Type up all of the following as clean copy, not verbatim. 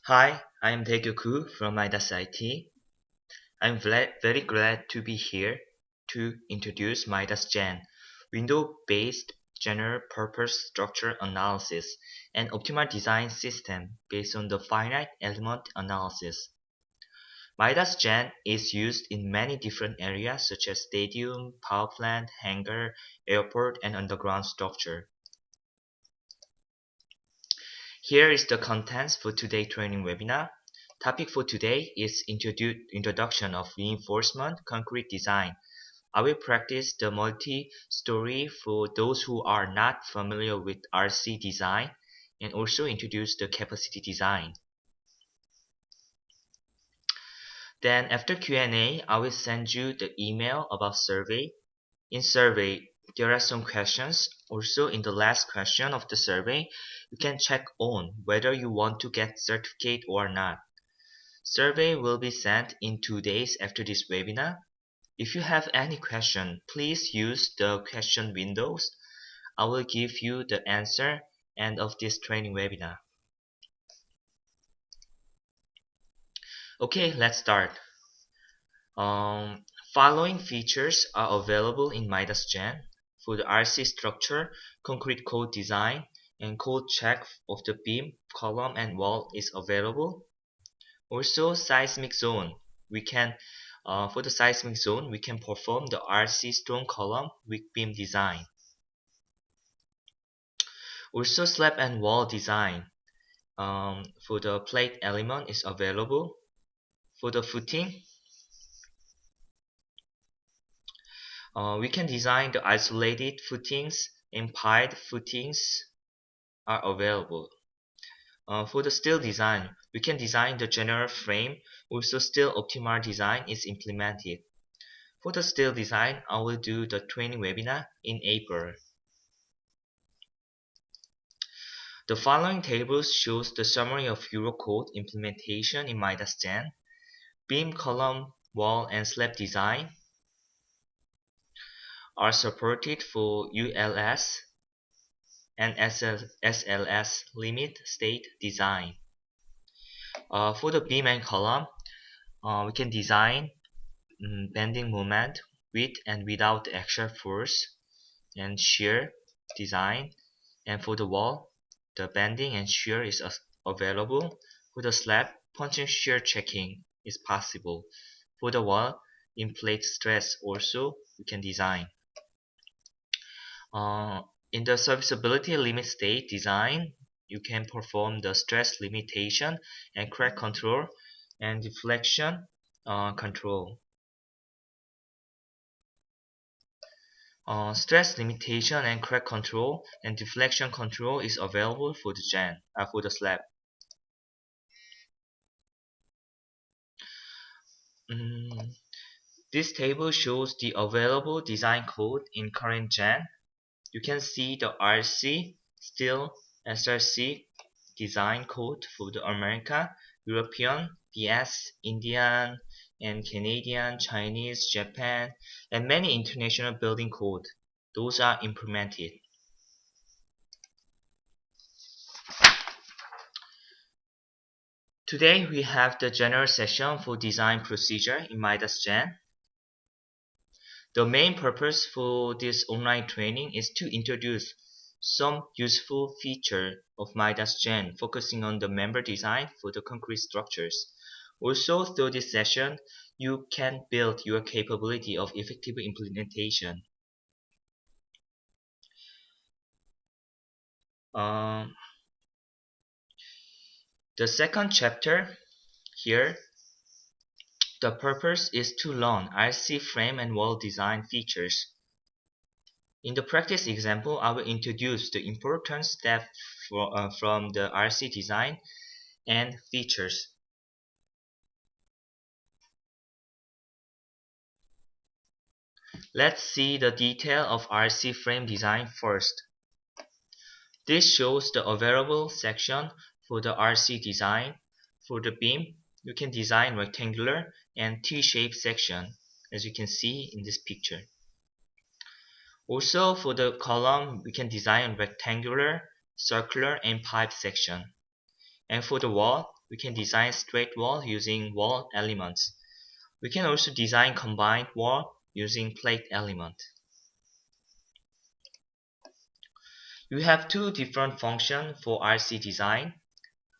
Hi, I'm Taekyoku from Midas IT. I'm very glad to be here to introduce Midas Gen, window-based general-purpose structure analysis, and optimal design system based on the finite element analysis. Midas Gen is used in many different areas such as stadium, power plant, hangar, airport, and underground structure. Here is the contents for today's training webinar. Topic for today is introduction of reinforcement concrete design. I will practice the multi-story for those who are not familiar with RC design and also introduce the capacity design. Then after Q&A, I will send you the email about survey. In survey, there are some questions. Also in the last question of the survey, you can check on whether you want to get certificate or not. Survey will be sent in 2 days after this webinar. If you have any question, please use the question windows. I will give you the answer end of this training webinar. Okay, let's start. Following features are available in Midas Gen for the RC structure, concrete code design, and code check of the beam, column, and wall is available. Also, seismic zone. For the seismic zone, we can perform the RC stone column weak beam design. Also, slab and wall design. For the plate element is available. For the footing, we can design the isolated footings and pied footings are available. For the steel design, we can design the general frame. Also, steel optimal design is implemented. For the steel design, I will do the training webinar in April. The following tables shows the summary of Eurocode implementation in Midas Gen, beam, column, wall, and slab design are supported for ULS and SLS limit state design. For the beam and column, we can design bending moment with and without the axial force and shear design. And for the wall, the bending and shear is available. For the slab, punching shear checking is possible. For the wall, in plate stress also we can design. In the serviceability limit state design, you can perform the stress limitation and crack control and deflection control. Stress limitation and crack control and deflection control is available for the slab. This table shows the available design code in current gen. You can see the RC, steel, SRC design code for the America, European, US, Indian, and Canadian, Chinese, Japan, and many international building code. Those are implemented. Today we have the general session for design procedure in Midas Gen. The main purpose for this online training is to introduce some useful feature of Midas Gen, focusing on the member design for the concrete structures. Also, through this session, you can build your capability of effective implementation. The second chapter here, the purpose is to learn RC frame and wall design features. In the practice example, I will introduce the important step from the RC design and features. Let's see the detail of RC frame design first. This shows the available section for the RC design. For the beam, you can design rectangular and T-shaped section, as you can see in this picture. Also, for the column, we can design rectangular, circular, and pipe section. And for the wall, we can design straight wall using wall elements. We can also design combined wall using plate element. We have two different functions for RC design.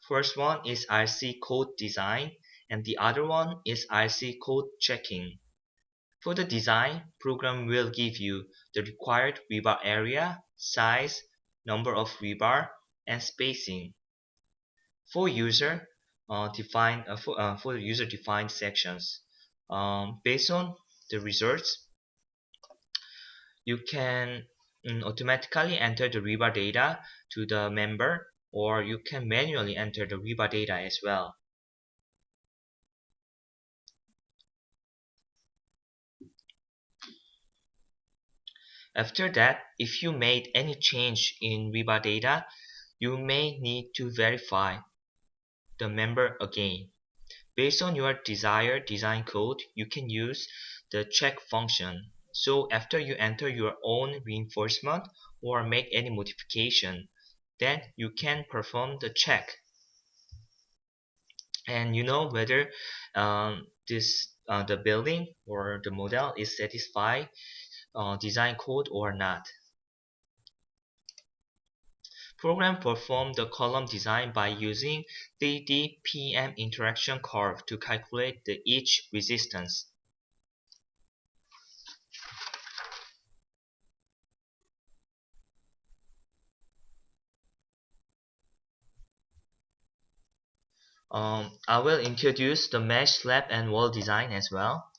First one is RC code design and the other one is RC code checking. For the design, program will give you the required rebar area, size, number of rebar, and spacing. For user for the user defined sections, based on the results, you can automatically enter the rebar data to the member, or you can manually enter the rebar data as well. After that, if you made any change in rebar data, you may need to verify the member again. Based on your desired design code, you can use the check function. So after you enter your own reinforcement or make any modification, then you can perform the check and you know whether the building or the model is satisfied design code or not. Program perform the column design by using 3D PM interaction curve to calculate the each resistance. I will introduce the mesh slab and wall design as well.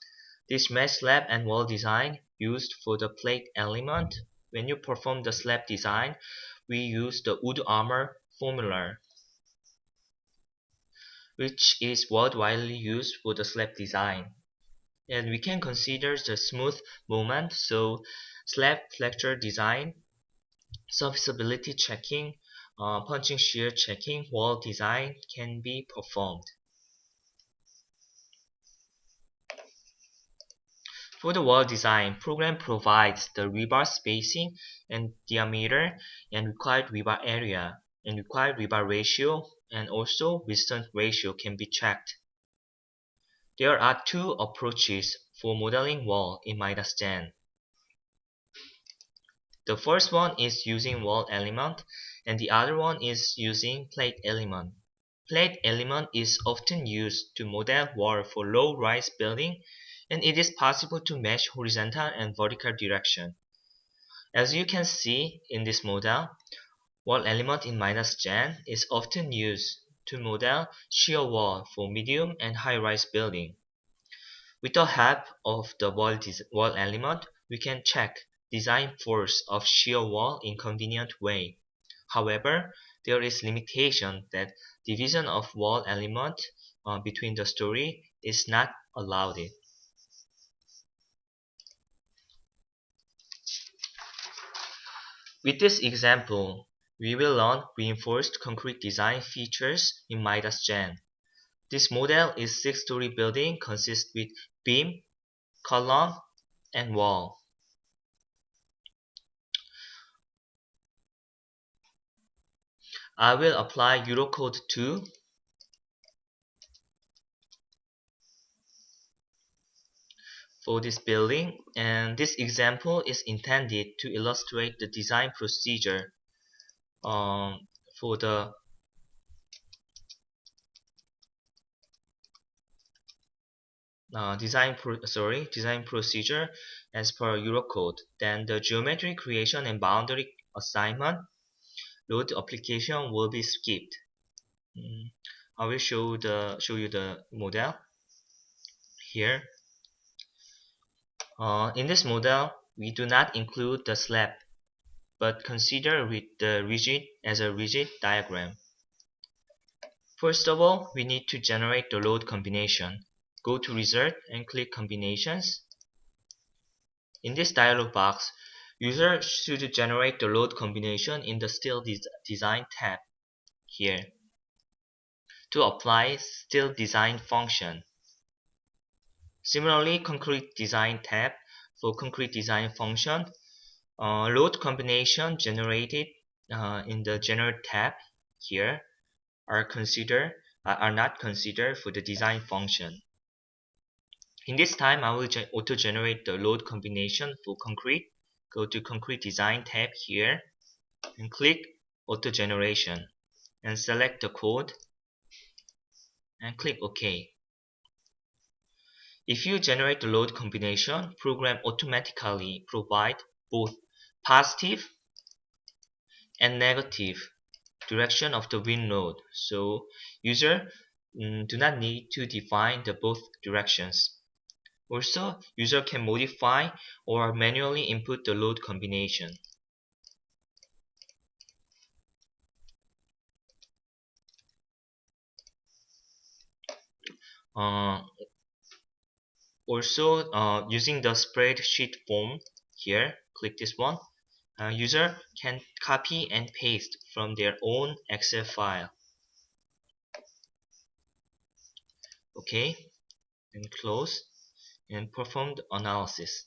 This mesh slab and wall design used for the plate element. When you perform the slab design, we use the wood armor formula, which is what widely used for the slab design. And we can consider the smooth movement, so slab flexure design, serviceability checking, punching shear checking, wall design can be performed. For the wall design, program provides the rebar spacing and diameter and required rebar area and required rebar ratio, and also distance ratio can be checked. There are two approaches for modeling wall in Midas. The first one is using wall element and the other one is using plate element. Plate element is often used to model wall for low-rise building, and it is possible to match horizontal and vertical direction. As you can see in this model, wall element in -gen is often used to model shear wall for medium and high-rise building. With the help of the wall element, we can check design force of shear wall in convenient way. However, there is limitation that division of wall element between the story is not allowed. With this example, we will learn reinforced concrete design features in Midas. This model is 6-story building consists with beam, column, and wall. I will apply Eurocode 2 for this building, and this example is intended to illustrate the design procedure for the design procedure as per Eurocode. Then the geometry creation and boundary assignment load application will be skipped. I will show you the model here. In this model, we do not include the slab, but consider with the rigid as a rigid diagram. First of all, we need to generate the load combination. Go to Result and click Combinations. In this dialog box, user should generate the load combination in the Still Design tab here to apply Still Design function. Similarly, Concrete Design tab for Concrete Design function, load combination generated in the General tab here. are not considered for the design function. In this time, I will auto-generate the load combination for concrete. Go to Concrete Design tab here and click Auto Generation and select the code and click OK. If you generate the load combination, program automatically provide both positive and negative direction of the wind load. So user do not need to define the both directions. Also, user can modify or manually input the load combination. Using the spreadsheet form here, click this one. User can copy and paste from their own Excel file. Okay, and close and perform the analysis.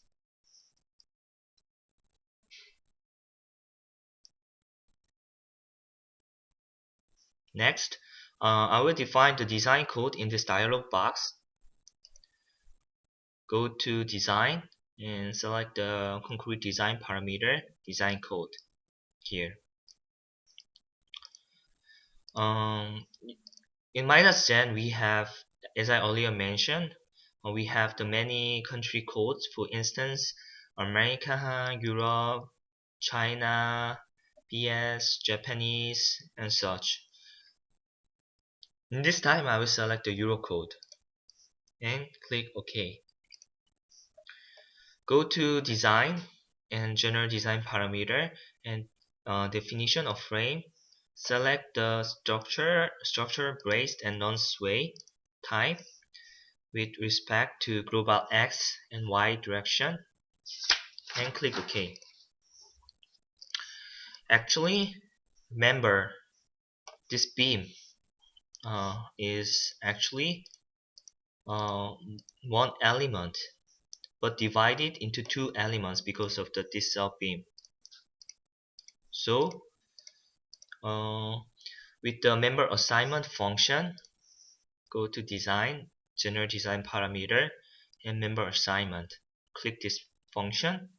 Next, I will define the design code in this dialog box. Go to Design and select the concrete design parameter, design code here. In Midas Gen, we have, as I earlier mentioned, we have the many country codes. For instance, America, Europe, China, BS, Japanese, and such. In this time, I will select the Euro code and click OK. Go to Design and General Design Parameter and Definition of Frame. Select the structure braced and non-sway type with respect to global X and Y direction and click OK. Actually, remember this beam is actually one element but divided into two elements because of this cell beam. So with the member assignment function, go to Design, General Design Parameter, and Member Assignment. Click this function.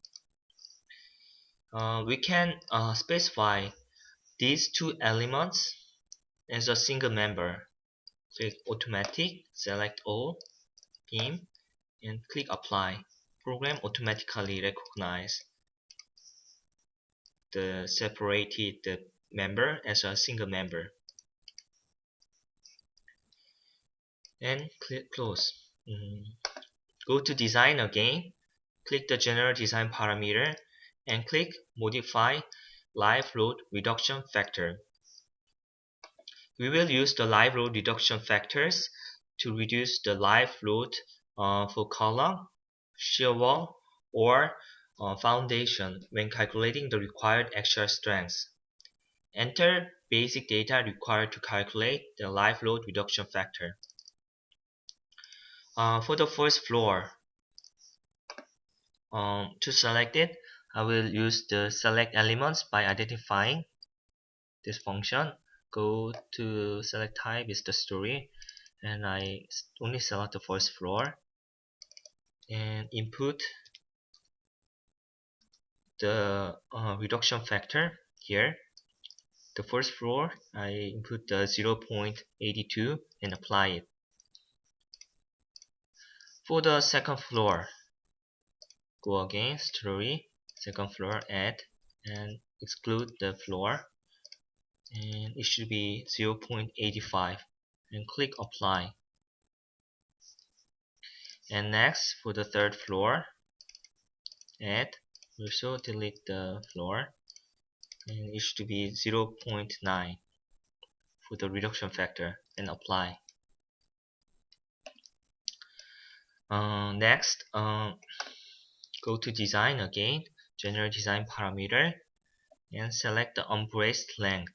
We can specify these two elements as a single member. Click Automatic, select All, Beam, and click Apply. Program automatically recognize the separated member as a single member. And click Close. Go to Design again. Click the General Design Parameter and click Modify Live Load Reduction Factor. We will use the live load reduction factors to reduce the live load for column, shear wall, or foundation when calculating the required axial strength. Enter basic data required to calculate the live load reduction factor. For the first floor, to select it, I will use the select elements by identifying this function. Go to select type is the story, and I only select the first floor and input the reduction factor here. The first floor, I input the 0.82 and apply it. For the second floor, go again, story, second floor, add, and exclude the floor, and it should be 0.85 and click apply. And next, for the third floor, add, also delete the floor, and it should be 0.9 for the reduction factor and apply. Next, go to Design again, General Design Parameter, and select the unbraced length.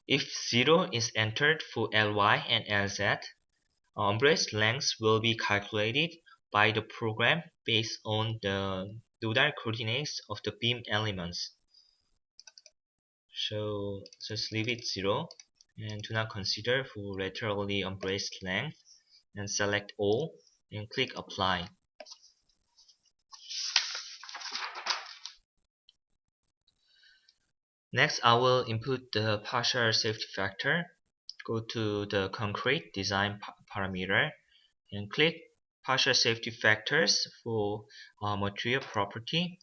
If 0 is entered for Ly and Lz, unbraced lengths will be calculated by the program based on the nodal coordinates of the beam elements. So just leave it 0 and do not consider for laterally unbraced length, and select all and click apply. Next, I will input the partial safety factor. Go to the concrete design parameter and click partial safety factors for material property.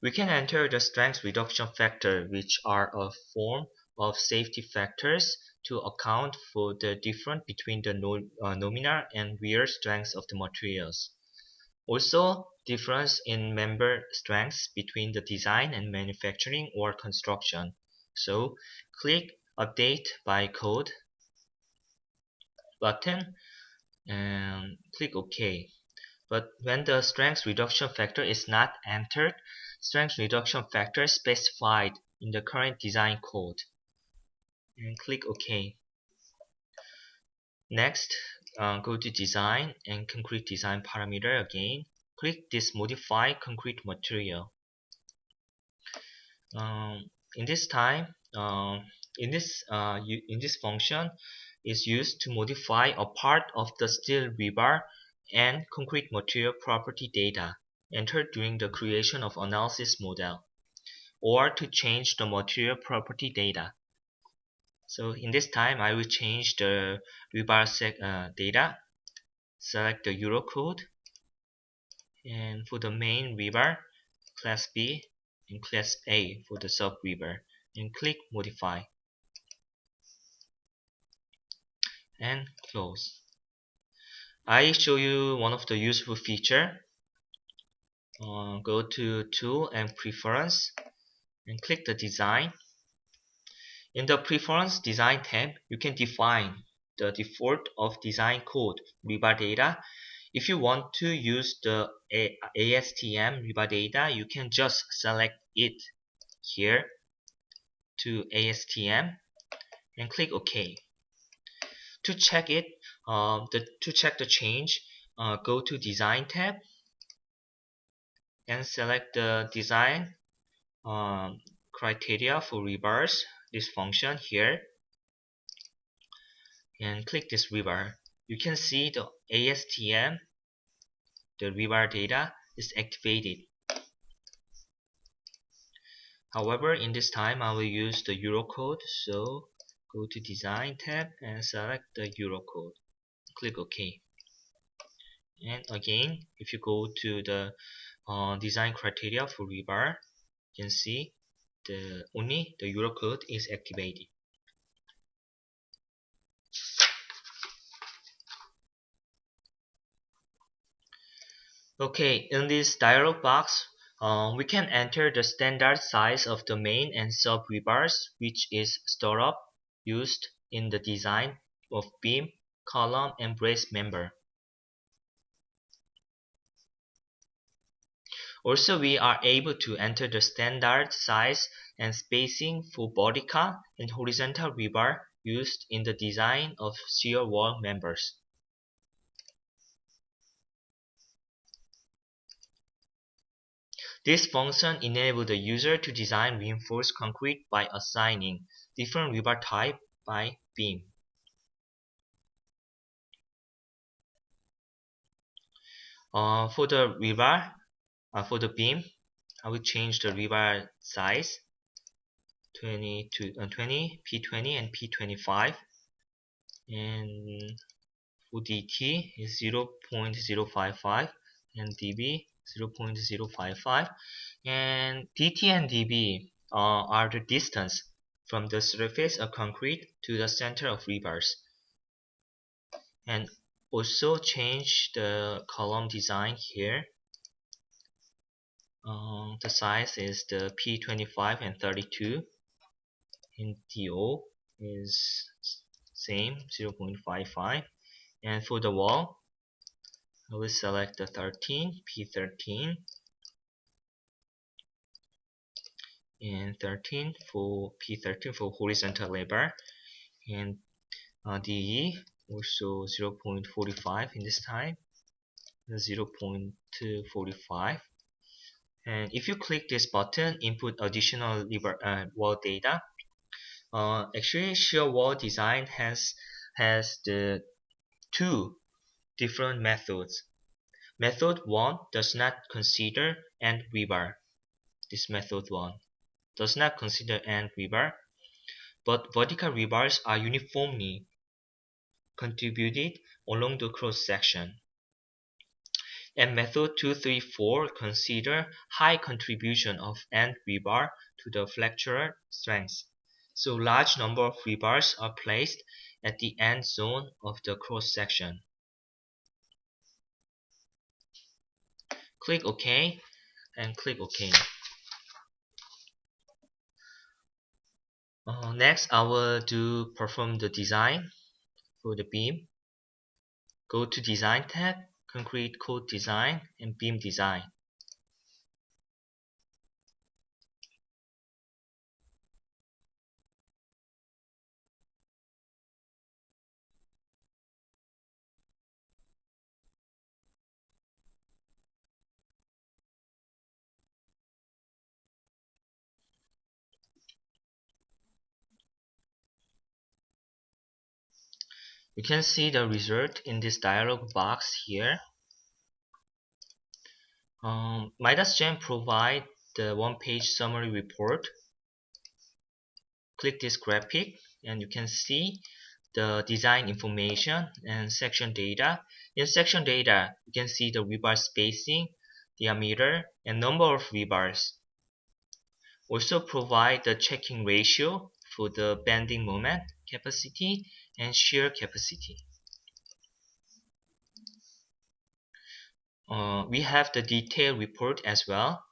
We can enter the strength reduction factor, which are a form of safety factors to account for the difference between the nominal and real strengths of the materials. Also, difference in member strengths between the design and manufacturing or construction. So, click Update by Code button and click OK. But when the strength reduction factor is not entered, strength reduction factor specified in the current design code, and click OK. Next, go to Design and Concrete Design parameter again. Click this Modify Concrete Material. In this time, in this function is used to modify a part of the steel rebar and concrete material property data entered during the creation of analysis model, or to change the material property data. So in this time, I will change the rebar data, select the Euro code, and for the main rebar, class B and class A for the sub rebar, and click modify and close. I show you one of the useful feature. Go to Tool and Preference and click the Design. In the Preference Design tab, you can define the default of design code rebar data. If you want to use the ASTM rebar data, you can just select it here to ASTM and click OK. To check it, to check the change, go to Design tab and select the Design criteria for rebars, this function here, and click this rebar. You can see the ASTM, the rebar data, is activated. However, in this time I will use the Eurocode, so go to Design tab and select the Eurocode. Click OK. And again, if you go to the design criteria for rebar, you can see only the Eurocode is activated. Okay, in this dialog box, we can enter the standard size of the main and sub rebars, which is stored up used in the design of beam, column, and brace member. Also, we are able to enter the standard size and spacing for vertical and horizontal rebar used in the design of shear wall members. This function enables the user to design reinforced concrete by assigning different rebar type by beam. For the rebar, for the beam, I will change the rebar size 20 to 20, P20 and P25, and for DT is 0.055 and DB 0.055, and DT and DB are the distance from the surface of concrete to the center of rebars. And also change the column design here. The size is the P25 and 32, and DO is same 0.55, and for the wall I will select the 13, P13, and 13 for P13 for horizontal rebar, and DE also 0.45 in this time, 0.45, And if you click this button, input additional wall data. Actually, shear wall design has the two different methods. Method 1 does not consider end rebar. This method 1 does not consider end rebar, but vertical rebars are uniformly contributed along the cross section. And method 2, 3, 4 consider high contribution of end rebar to the flexural strength. So large number of rebars are placed at the end zone of the cross section. Click OK and click OK. Next, I will perform the design for the beam. Go to Design tab, Concrete Code Design, and Beam Design. You can see the result in this dialog box here. Midas Gem provide the one-page summary report. Click this graphic and you can see the design information and section data. In section data, you can see the rebar spacing, diameter, and number of rebars. Also provide the checking ratio for the bending moment capacity and shear capacity. We have the detailed report as well.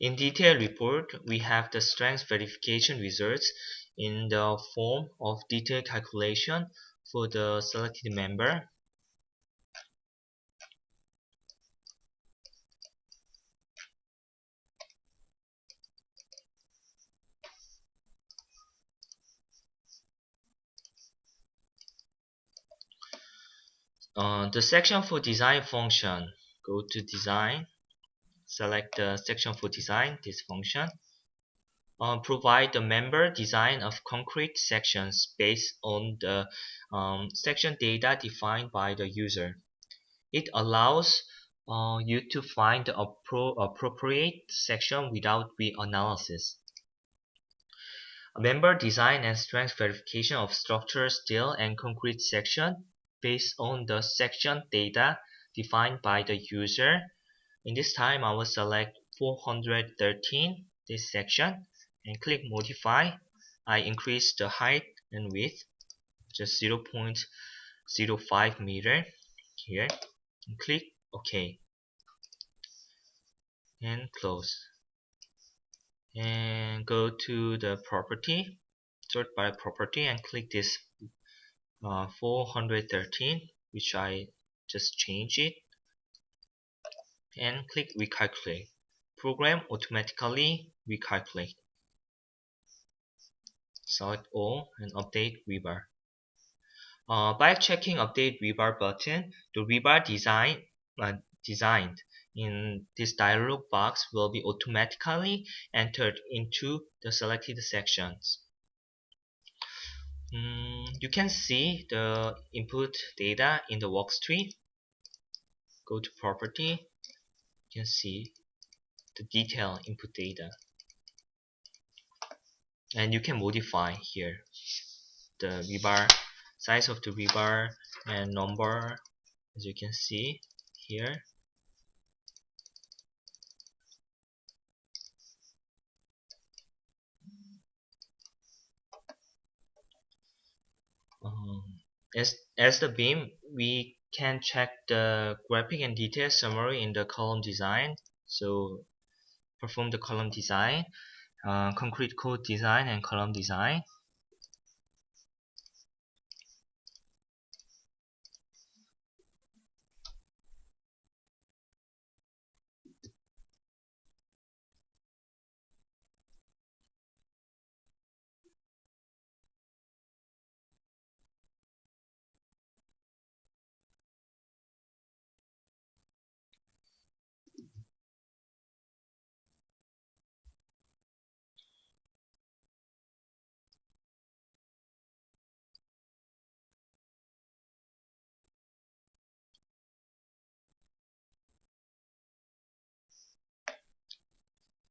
In detailed report, we have the strength verification results in the form of detailed calculation for the selected member. The section for design function, go to design, select the section for design, this function. Provide the member design of concrete sections based on the section data defined by the user. It allows you to find the appropriate section without reanalysis. Member design and strength verification of structural steel and concrete section based on the section data defined by the user. In this time, I will select 413, this section, and click modify. I increase the height and width, just 0.05 meter here, and click OK, and close. And go to the property, sort by property, and click this 413, which I just changed it, and click recalculate. Program automatically recalculate. Select all and update rebar. By checking update rebar button, the rebar designed in this dialog box will be automatically entered into the selected sections. You can see the input data in the worktree. Go to property. You can see the detailed input data, and you can modify here the rebar size of the rebar and number, as you can see here. As the beam, we can check the graphic and detail summary in the column design. So perform the column design, concrete code design, and column design.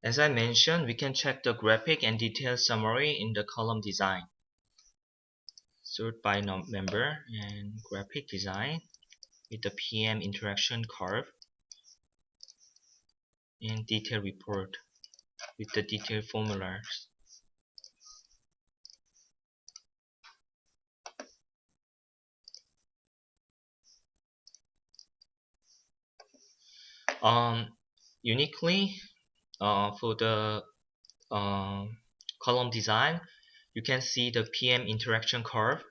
As I mentioned, we can check the graphic and detailed summary in the column design. Sort by member and graphic design with the PM interaction curve and detailed report with the detailed formulas. Uniquely for the column design, you can see the PM interaction curve.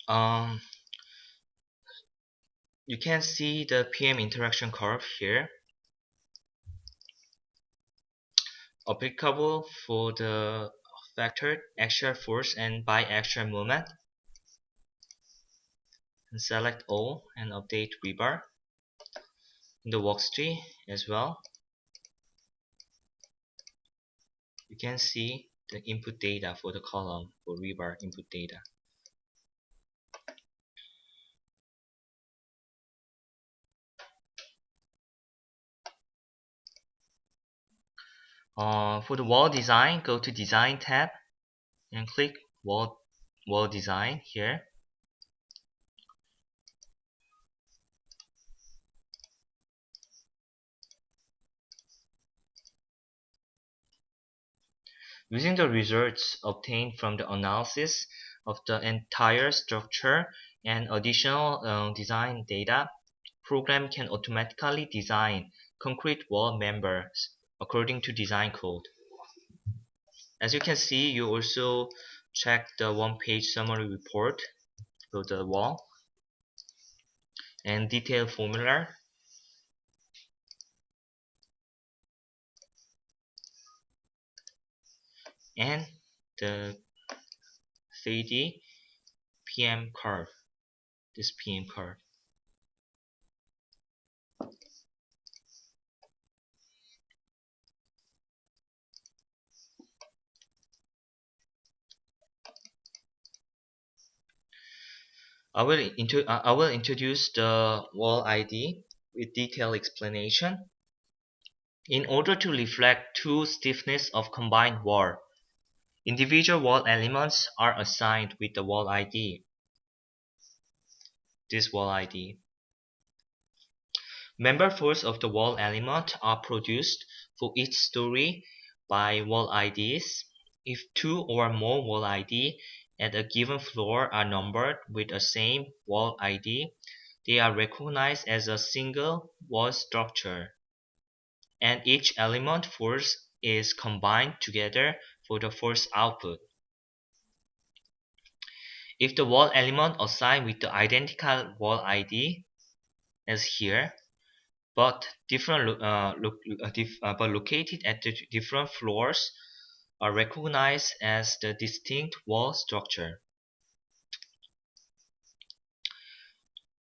Um, you can see the PM interaction curve here, applicable for the vector axial force and biaxial moment. And select all and update rebar in the workspace as well. You can see the input data for the column for rebar input data. For the wall design, go to Design tab and click Wall Design here. Using the results obtained from the analysis of the entire structure and additional design data, program can automatically design concrete wall members according to design code. As you can see, you also check the one-page summary report for the wall and detailed formula. And the 3D PM curve, this PM curve. I will introduce the wall ID with detailed explanation. In order to reflect true stiffness of combined wall, individual wall elements are assigned with the wall ID. This wall ID. Member force of the wall element are produced for each story by wall IDs. If two or more wall ID at a given floor are numbered with the same wall ID, they are recognized as a single wall structure, and each element force is combined together for the force output. If the wall element assigned with the identical wall ID, as here, but but located at the different floors, are recognized as the distinct wall structure.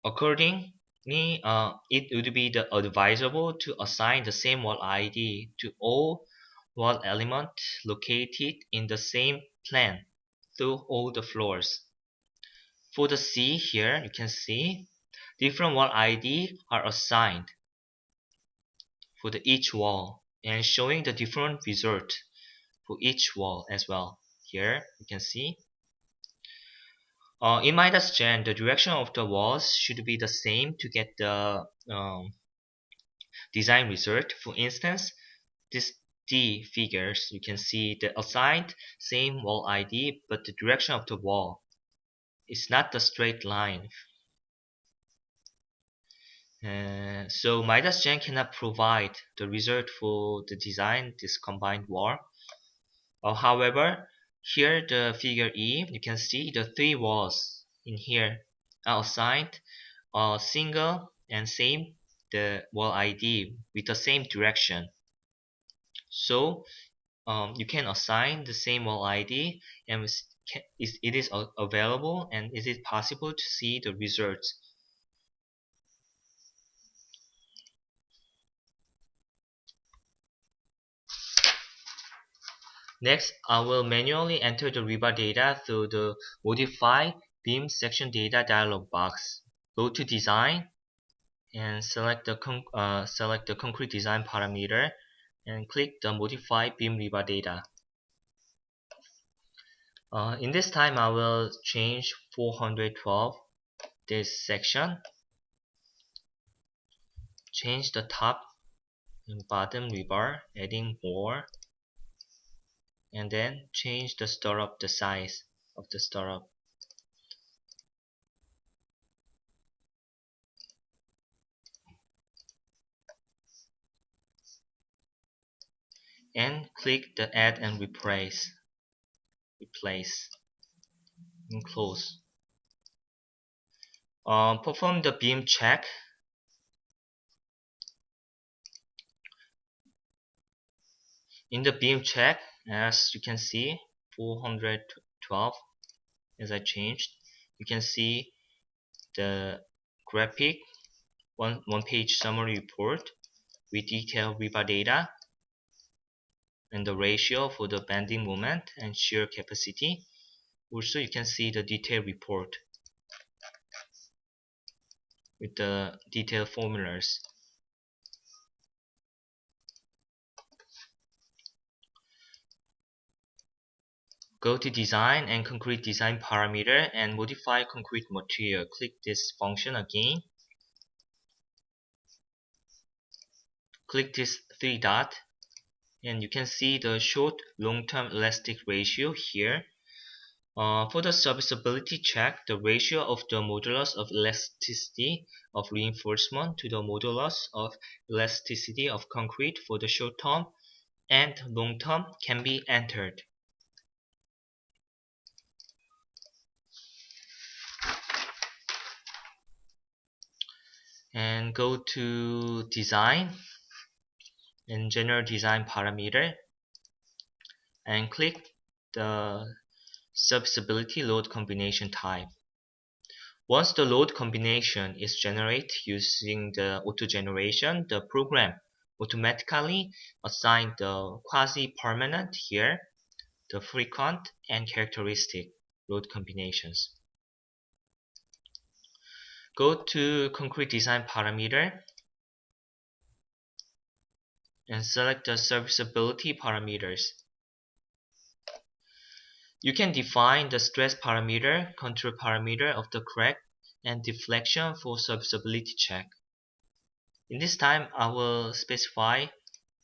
Accordingly, it would be advisable to assign the same wall ID to all wall elements located in the same plane through all the floors. For the C here, you can see different wall ID are assigned for each wall and showing the different result for each wall as well. Here you can see. In Midas Gen, the direction of the walls should be the same to get the design result. For instance, this D figures, you can see the assigned same wall ID, but the direction of the wall is not the straight line. So Midas Gen cannot provide the result for the design this combined wall. However, here the figure E, you can see the three walls in here are assigned a single and same the wall ID with the same direction. So you can assign the same wall ID, and it is available, and it is possible to see the results. Next, I will manually enter the rebar data through the Modify Beam Section Data dialog box. Go to Design and select the concrete design parameter and click the Modify Beam Rebar Data. In this time, I will change 412 this section. Change the top and bottom rebar, adding more, and then change the stirrup, the size of the stirrup. And click the Add and Replace and close. Perform the beam check. In the beam check, as you can see, 412, as I changed, you can see the graphic one page summary report with detailed rebar data and the ratio for the bending moment and shear capacity. Also, you can see the detailed report with the detailed formulas. Go to Design and Concrete Design Parameter and modify concrete material. Click this function again. Click this three dot and you can see the short long-term elastic ratio here. For the serviceability check, the ratio of the modulus of elasticity of reinforcement to the modulus of elasticity of concrete for the short term and long term can be entered. And go to Design and General Design Parameter and click the serviceability load combination type. Once the load combination is generated using the auto generation, the program automatically assigns the quasi-permanent here, the frequent and characteristic load combinations. Go to Concrete Design Parameter and select the serviceability parameters. You can define the stress parameter, control parameter of the crack, and deflection for serviceability check. In this time, I will specify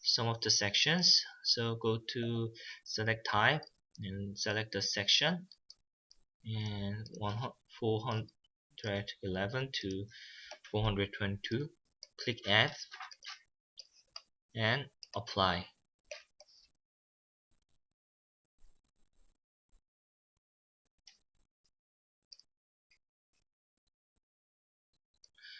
some of the sections. So go to Select Type and select the section, and 411 to 422. Click Add and Apply.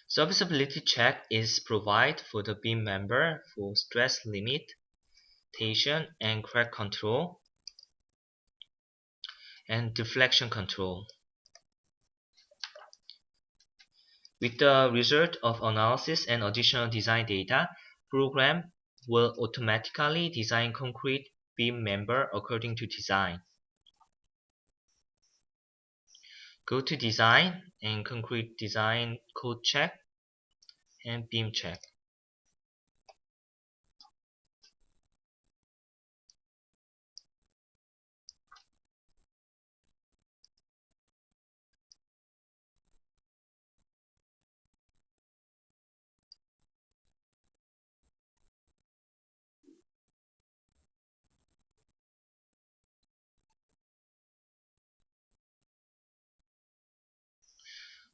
Serviceability check is provided for the beam member for stress limitation and crack control and deflection control. With the result of analysis and additional design data, program will automatically design concrete beam member according to design. Go to Design and Concrete Design Code Check and Beam Check.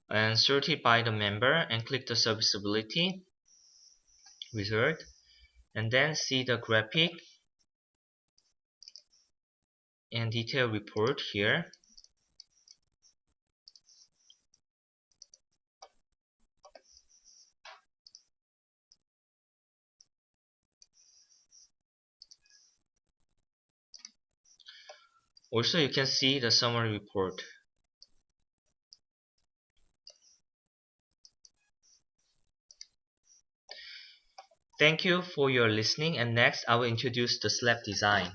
and sort it by the member and click the serviceability wizard, and then see the graphic and detail report here. Also, you can see the summary report. Thank you for your listening, and next I will introduce the slab design.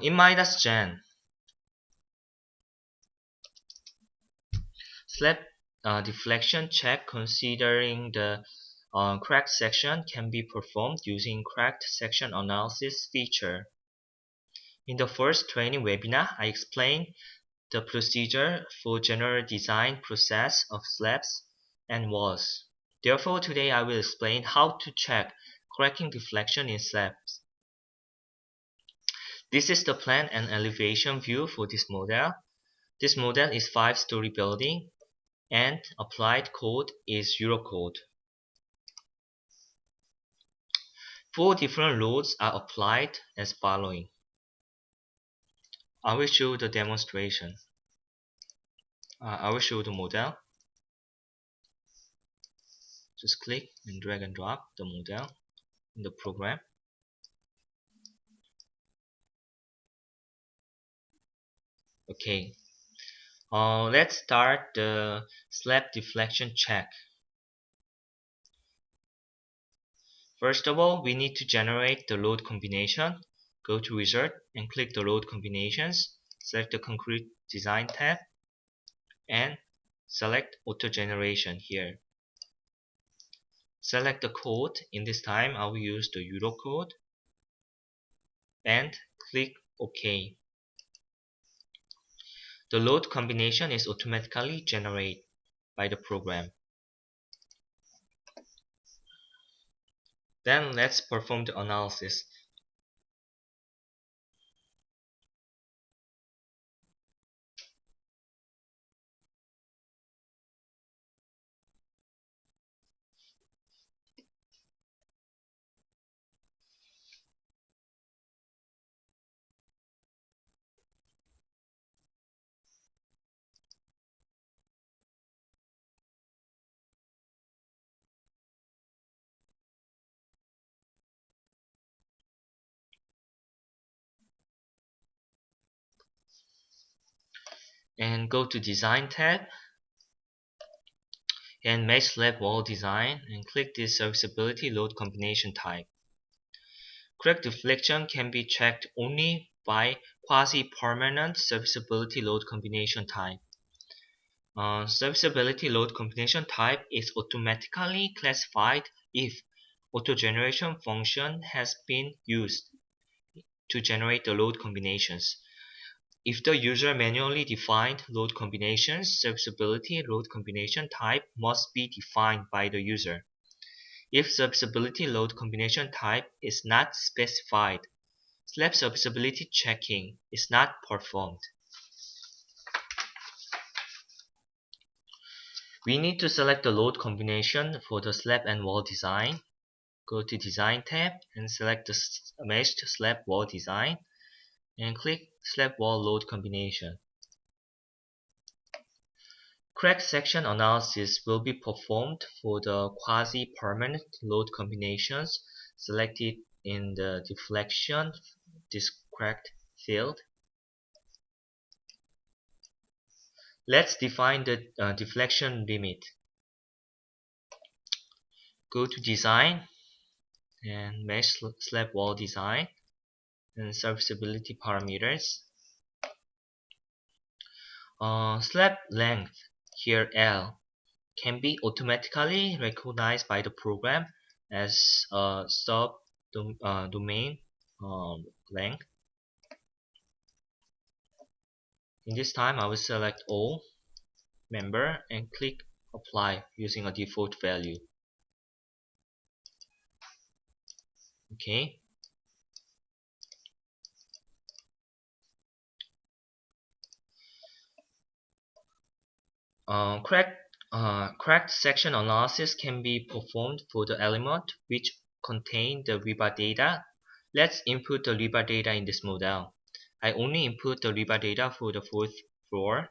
In Midas Gen, slab deflection check considering the cracked section can be performed using cracked section analysis feature. In the first training webinar, I explained the procedure for general design process of slabs and walls. Therefore, today I will explain how to check cracking deflection in slabs. This is the plan and elevation view for this model. This model is 5-story building and applied code is Eurocode. 4 different loads are applied as following. I will show the demonstration. I will show the model. Just click and drag and drop the model in the program. Okay. Let's start the slab deflection check. First of all, we need to generate the load combination. Go to Wizard and click the load combinations. Select the Concrete Design tab and select Auto Generation here. Select the code. In this time, I will use the Eurocode and click OK. The load combination is automatically generated by the program. Then let's perform the analysis. And go to Design tab and Mesh Slab Wall Design and click this Serviceability Load Combination type. Crack deflection can be checked only by quasi-permanent serviceability load combination type. Serviceability load combination type is automatically classified if auto-generation function has been used to generate the load combinations. If the user manually defined load combinations, serviceability load combination type must be defined by the user. If serviceability load combination type is not specified, slab serviceability checking is not performed. We need to select the load combination for the slab and wall design. Go to Design tab and select the meshed slab wall design and click Slab Wall Load Combination. Crack section analysis will be performed for the quasi-permanent load combinations selected in the deflection cracked field. Let's define the deflection limit. Go to Design and Mesh Slab Wall Design and Serviceability Parameters. Slab length, here L, can be automatically recognized by the program as a domain length. In this time, I will select all member and click Apply using a default value. Okay. Cracked section analysis can be performed for the element which contain the rebar data. Let's input the rebar data in this model. I only input the rebar data for the 4th floor.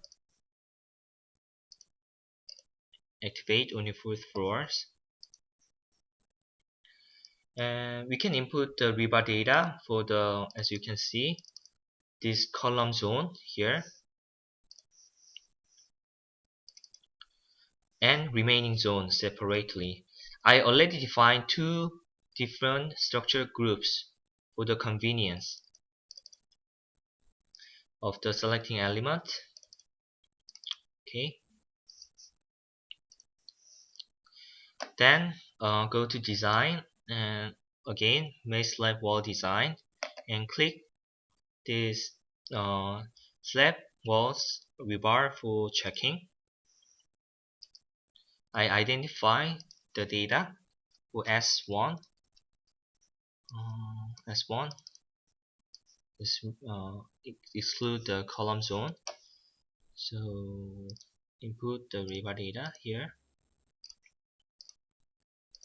Activate only 4th floors. And we can input the rebar data for the, as you can see, this column zone here, and remaining zones separately. I already defined 2 different structure groups for the convenience of the selecting element. Okay. Then go to design and again make slab wall design and click this slab walls rebar for checking. I identify the data for S1. S1 is exclude the column zone. So input the rebar data here,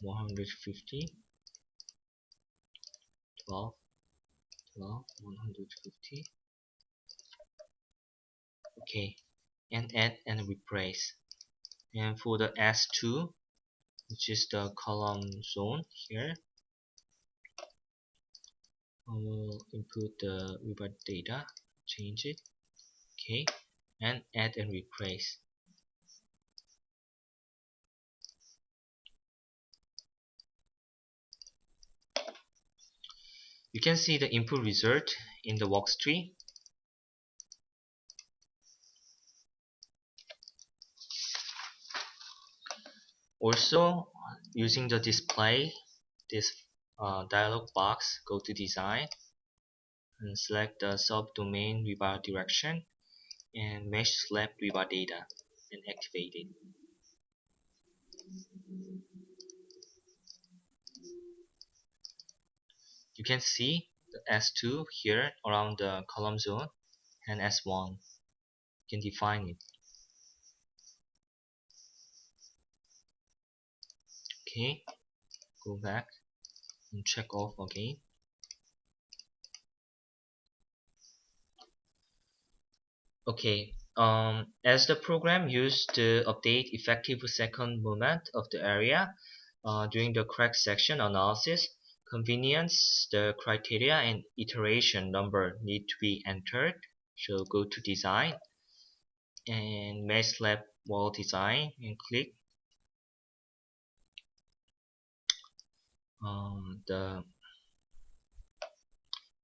150, 12, 12, 150. Okay, and add and replace. And for the S2, which is the column zone here, I will input the rebar data, change it. Okay, and add and replace. You can see the input result in the worktree. Also, using the display, this dialog box, go to design and select the subdomain rebar direction and mesh slab rebar data and activate it. You can see the S2 here around the column zone and S1. You can define it. Okay, go back and check off again. Okay, as the program used to update effective second moment of the area during the crack section analysis, convenience, the criteria and iteration number need to be entered. So go to design and mesh slab wall design and click the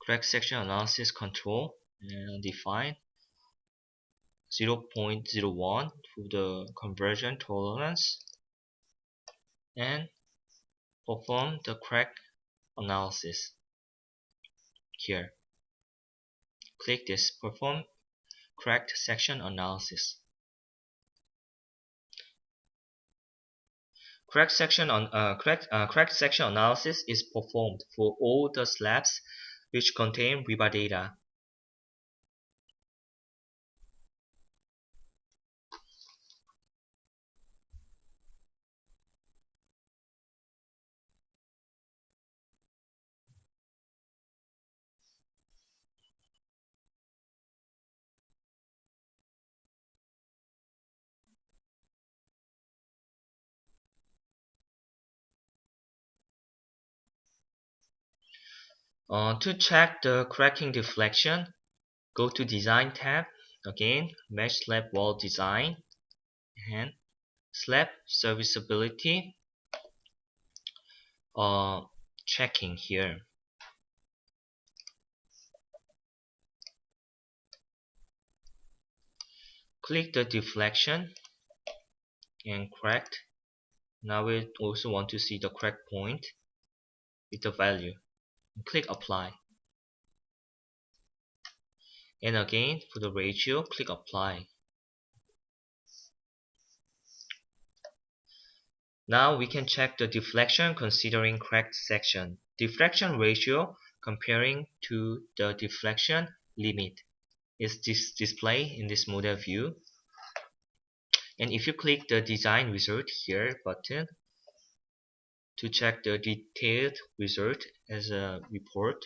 crack section analysis control and define 0.01 for the conversion tolerance and perform the crack analysis here. Click this perform cracked section analysis. Cracked section analysis is performed for all the slabs which contain rebar data. To check the cracking deflection, go to Design tab, again Mesh Slab Wall Design and Slab Serviceability checking here. Click the deflection and cracked. Now we also want to see the crack point with the value. Click Apply. And again for the ratio, click Apply. Now we can check the deflection considering cracked section. deflection ratio comparing to the deflection limit is displayed in this model view. And if you click the design result here button to check the detailed result as a report,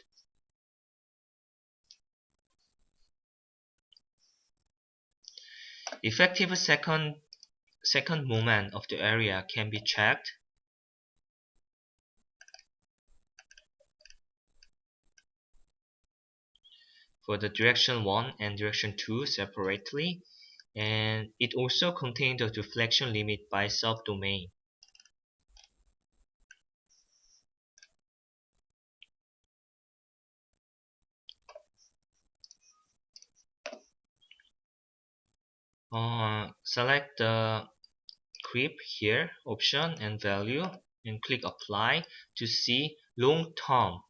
effective second moment of the area can be checked. For the direction 1 and direction 2 separately, and it also contains the deflection limit by subdomain. Select the creep here option and value and click apply to see long-term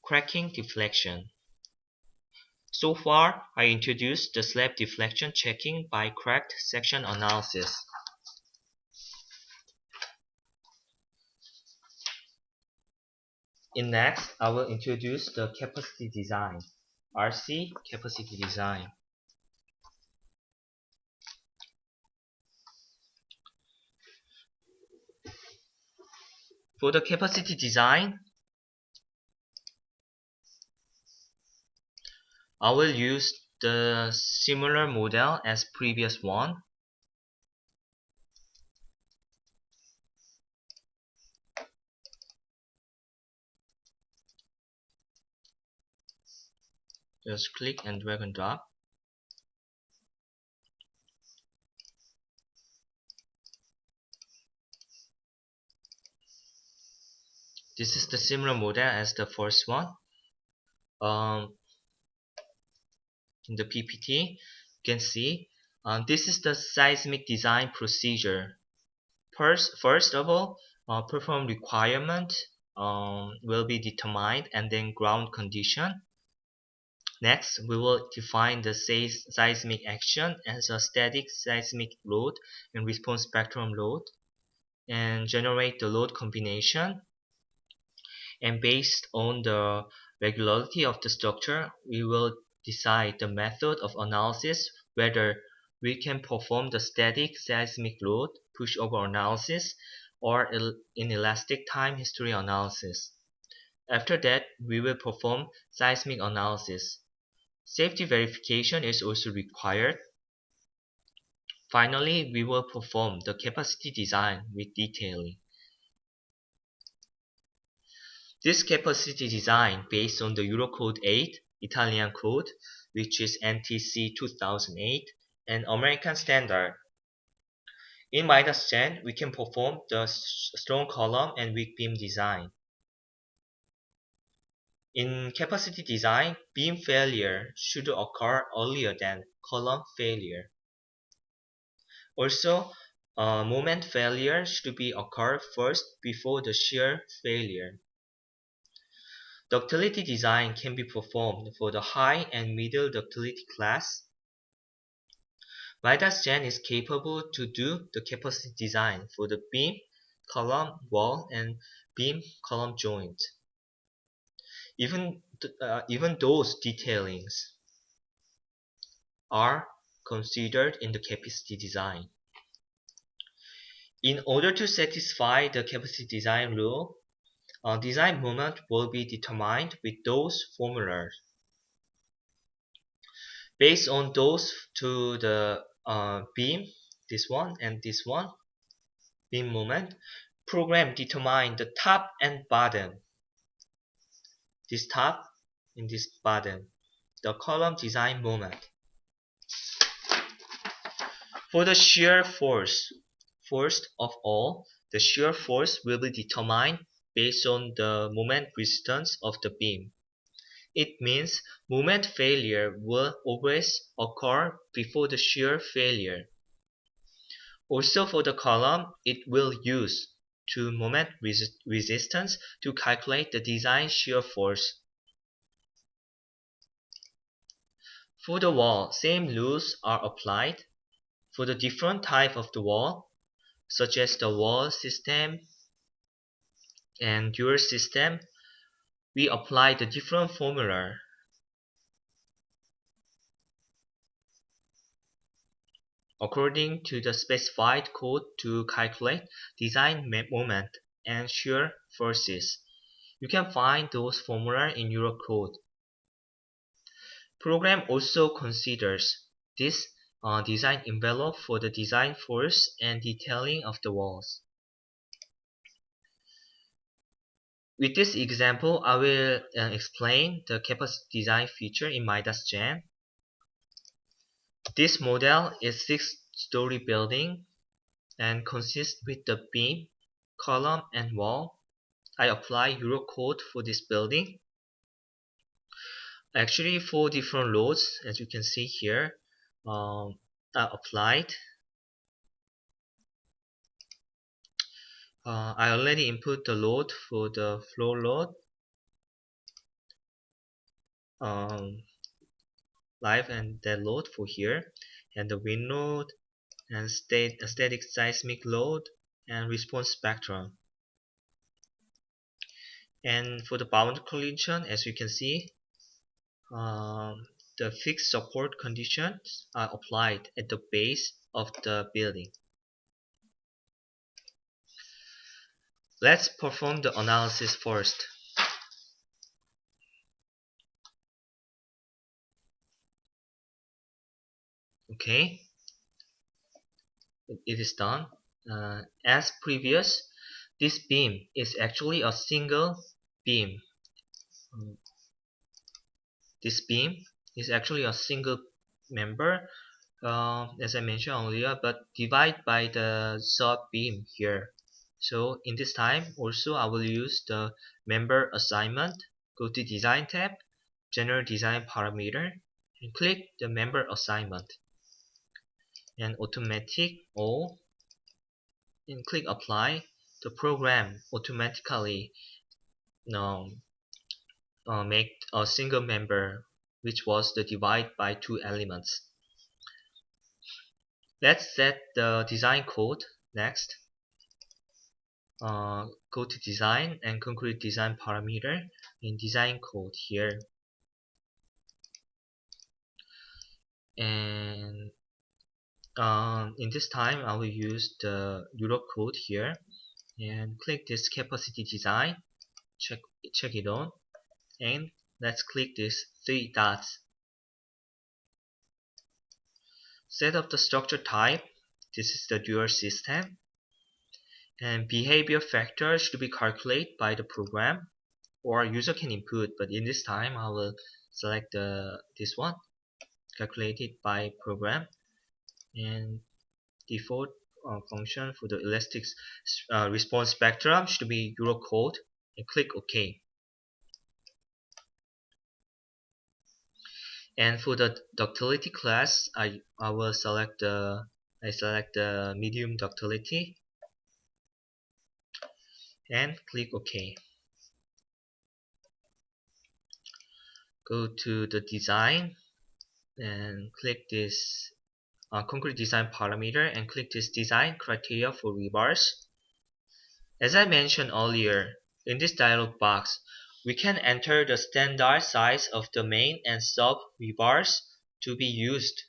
cracking deflection. So far, I introduced the slab deflection checking by cracked section analysis. In next, I will introduce the capacity design, RC capacity design. For the capacity design, I will use the similar model as previous one. Just click and drag and drop. This is the similar model as the first one. In the PPT, you can see this is the seismic design procedure. First of all, perform requirement will be determined, and then ground condition. Next, we will define the seismic action as a static seismic load and response spectrum load, and generate the load combination. And based on the regularity of the structure, we will decide the method of analysis, whether we can perform the static seismic load pushover analysis or inelastic time history analysis. After that, we will perform seismic analysis. Safety verification is also required. Finally, we will perform the capacity design with detailing. This capacity design based on the Eurocode 8 Italian code, which is NTC 2008, and American standard. In Midas Gen, we can perform the strong column and weak beam design. In capacity design, beam failure should occur earlier than column failure. Also, moment failure should be occur first before the shear failure. Ductility design can be performed for the high and middle ductility class. Midas Gen is capable to do the capacity design for the beam, column, wall, and beam column joint. Even those detailings are considered in the capacity design. In order to satisfy the capacity design rule, design moment will be determined with those formulas. Based on those to the beam, this one and this one, beam moment, program determine the top and bottom. This top and this bottom, the column design moment. For the shear force, first of all, the shear force will be determined based on the moment resistance of the beam. It means moment failure will always occur before the shear failure. Also for the column, it will use to moment resistance to calculate the design shear force. For the wall, same rules are applied. For the different type of the wall, such as the wall system and dual system, we apply the different formula according to the specified code to calculate design moment and shear forces. You can find those formula in your code. Program also considers this design envelope for the design force and detailing of the walls. With this example, I will explain the capacity design feature in Midas Gen. This model is 6-story building and consists with the beam, column, and wall. I apply Eurocode for this building. Actually, 4 different loads, as you can see here, are applied. I already input the load for the floor load, live and dead load for here, and the wind load, and static seismic load, and response spectrum. And for the bound collision, as you can see, the fixed support conditions are applied at the base of the building. Let's perform the analysis first. Okay, it is done. As previous, this beam is actually a single beam. This beam is actually a single member, as I mentioned earlier, but divided by the sub beam here. So in this time also I will use the member assignment. Go to Design tab, General Design Parameter, and click the member assignment. And automatic all, and click Apply. The program automatically make a single member, which was the divide by 2 elements. Let's set the design code next. Go to Design and concrete design parameter in design code here. And in this time I will use the Eurocode here and click this capacity design, check it on, and let's click these 3 dots. Set up the structure type. This is the dual system, and behavior factor should be calculated by the program, or user can input, but in this time I will select this one, calculated by program. And default function for the elastic response spectrum should be Eurocode, and click OK. And for the ductility class, I will select the medium ductility and click OK. Go to the design and click this concrete design parameter and click this design criteria for rebars. As I mentioned earlier, in this dialog box, we can enter the standard size of the main and sub rebars to be used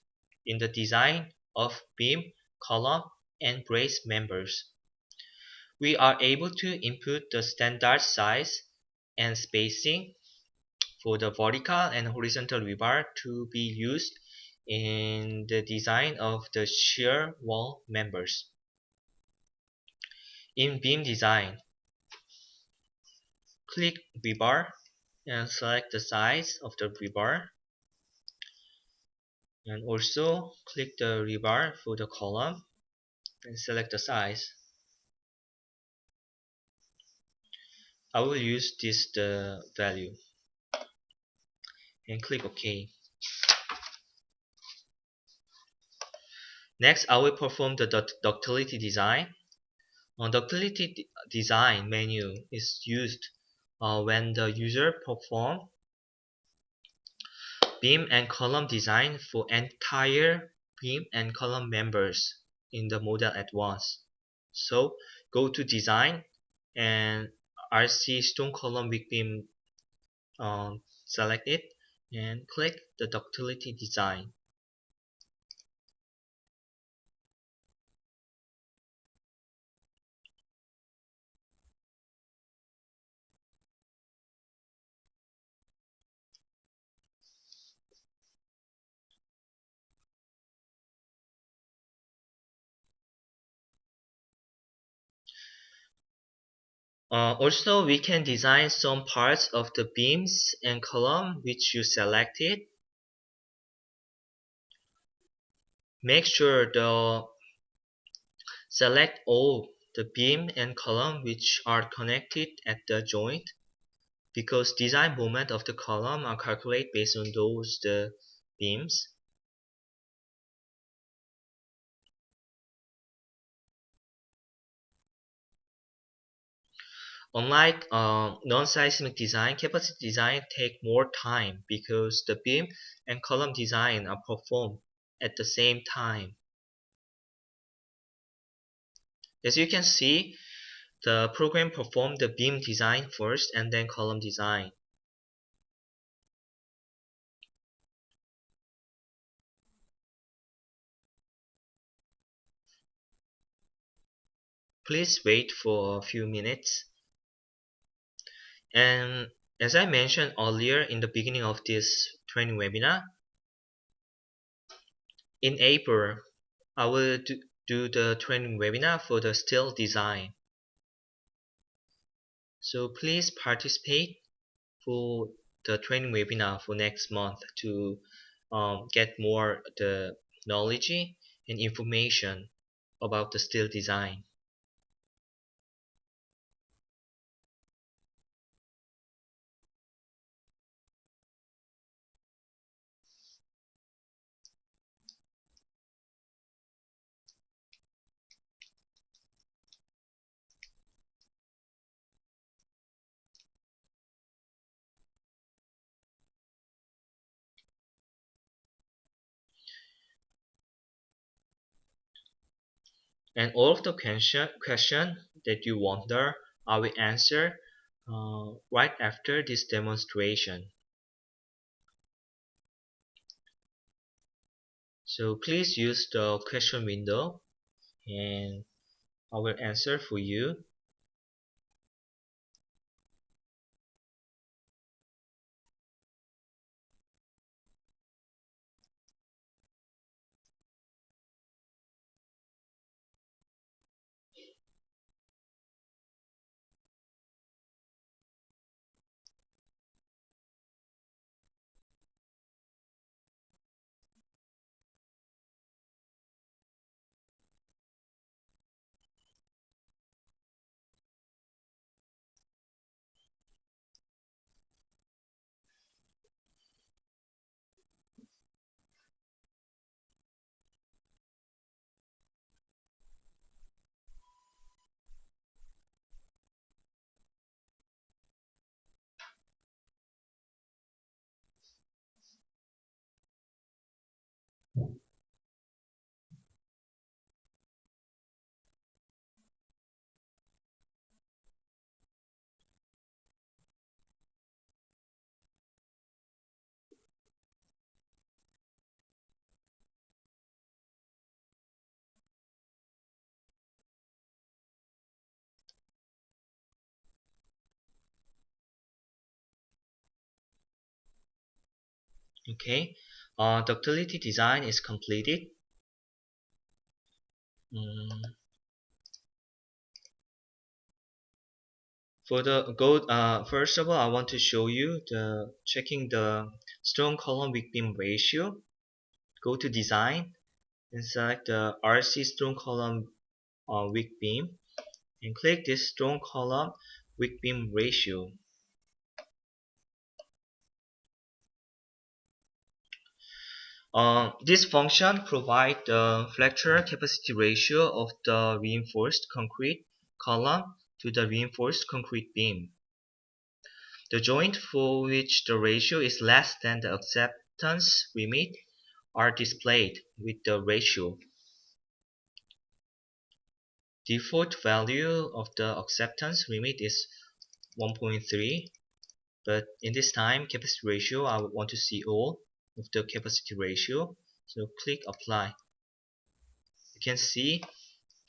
in the design of beam, column, and brace members. We are able to input the standard size and spacing for the vertical and horizontal rebar to be used in the design of the shear wall members. In beam design, click rebar and select the size of the rebar, and also click the rebar for the column and select the size. I will use this value and click OK. Next, I will perform the ductility design. Ductility design menu is used when the user perform beam and column design for entire beam and column members in the model at once. So go to Design and RC stone column weak beam select it and click the ductility design. Also, we can design some parts of the beams and column which you selected. Make sure to select all the beam and column which are connected at the joint, because design moment of the column are calculated based on those the beams. Unlike non-seismic design, capacity design take more time because the beam and column design are performed at the same time. As you can see, the program performed the beam design first and then column design. Please wait for a few minutes. And as I mentioned earlier in the beginning of this training webinar, in April, I will do the training webinar for the steel design. So please participate for the training webinar for next month to get more the knowledge and information about the steel design. And all of the question that you wonder, I will answer right after this demonstration. So please use the question window and I will answer for you. Okay, ductility design is completed. Mm, for the go, first of all, I want to show you the checking the strong column weak beam ratio. Go to design and select the RC strong column weak beam and click this strong column weak beam ratio. This function provides the flexural capacity ratio of the reinforced concrete column to the reinforced concrete beam. The joint for which the ratio is less than the acceptance limit are displayed with the ratio. Default value of the acceptance limit is 1.3, but in this time capacity ratio I would want to see all of the capacity ratio, so click apply. You can see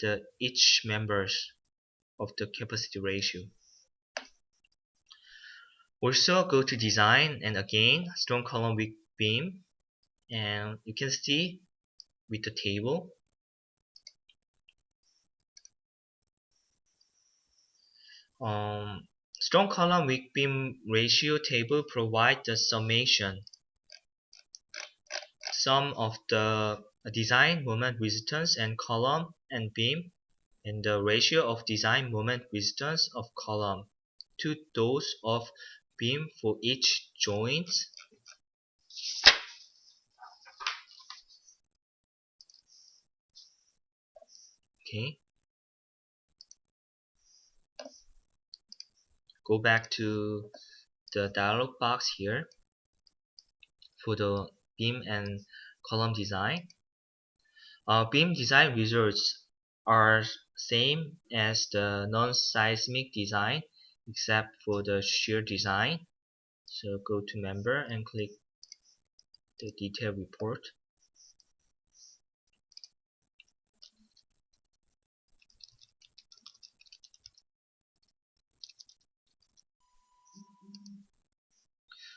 the each members of the capacity ratio. Also go to design and again strong column weak beam, and you can see with the table strong column weak beam ratio table provide the sum of the design moment resistance and column and beam, and the ratio of design moment resistance of column to those of beam for each joint. Okay, go back to the dialog box here for the beam and column design. Beam design results are same as the non-seismic design except for the shear design. So go to member and click the detail report.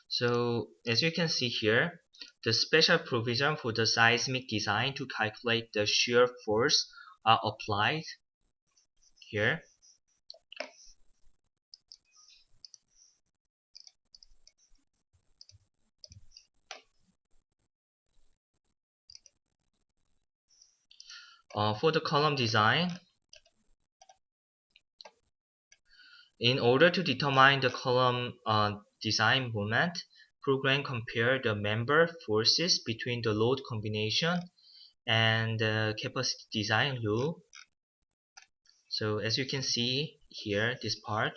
So as you can see here, the special provision for the seismic design to calculate the shear force are applied here. For the column design, in order to determine the column design moment, program compare the member forces between the load combination and the capacity design rule. So as you can see here, this part,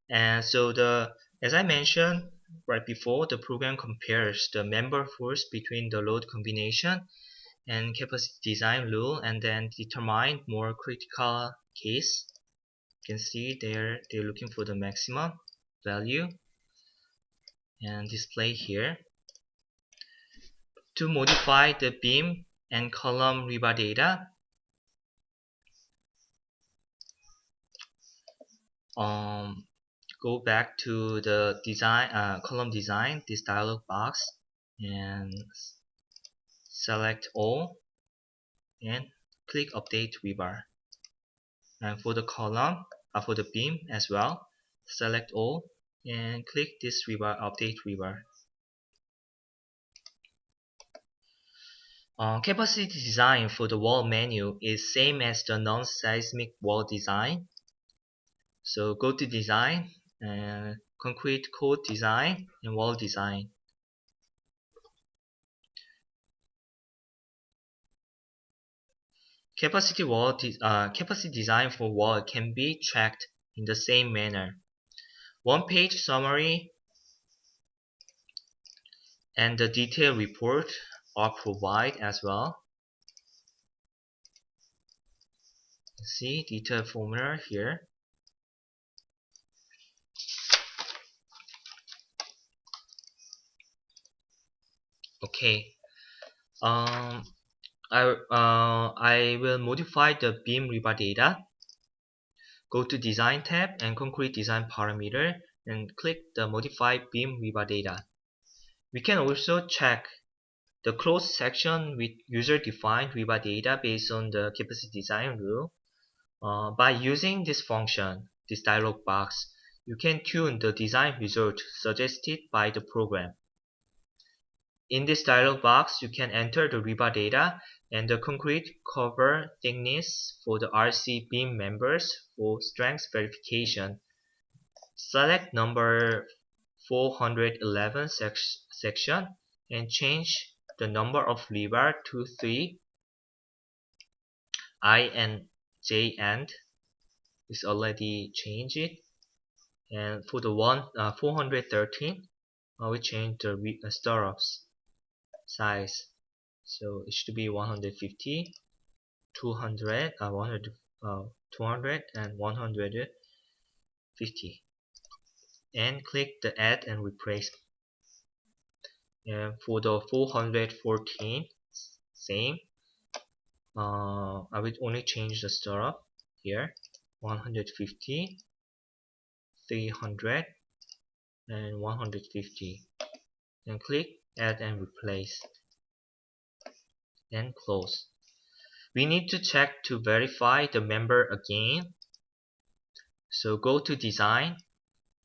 and so as I mentioned right before, the program compares the member force between the load combination and capacity design rule, and then determine more critical case. You can see they're looking for the maximum value and display here. To modify the beam and column rebar data, go back to the design column design, this dialog box, and select all and click update rebar. And for the column, for the beam as well, select all and click this rebar, update rebar. Capacity design for the wall menu is same as the non-seismic wall design. So go to design, concrete code design and wall design. Capacity design for wall can be tracked in the same manner. One-page summary and the detailed report are provided as well. See detailed formula here. Okay. I will modify the beam rebar data. Go to design tab and concrete design parameter and click the modify beam rebar data. We can also check the closed section with user-defined rebar data based on the capacity design rule. By using this function, this dialog box, you can tune the design result suggested by the program. In this dialog box, you can enter the rebar data and the concrete cover thickness for the RC beam members for strength verification. Select number 411 section and change the number of rebar to 3. I and J end is already changed. And for the 413, we change the stirrups size. So it should be 150, 200, 200 and 150. and click the add and replace. And for the 414, same. I will only change the startup here. 150, 300, and 150. Then click add and replace and close. We need to check to verify the member again. So go to design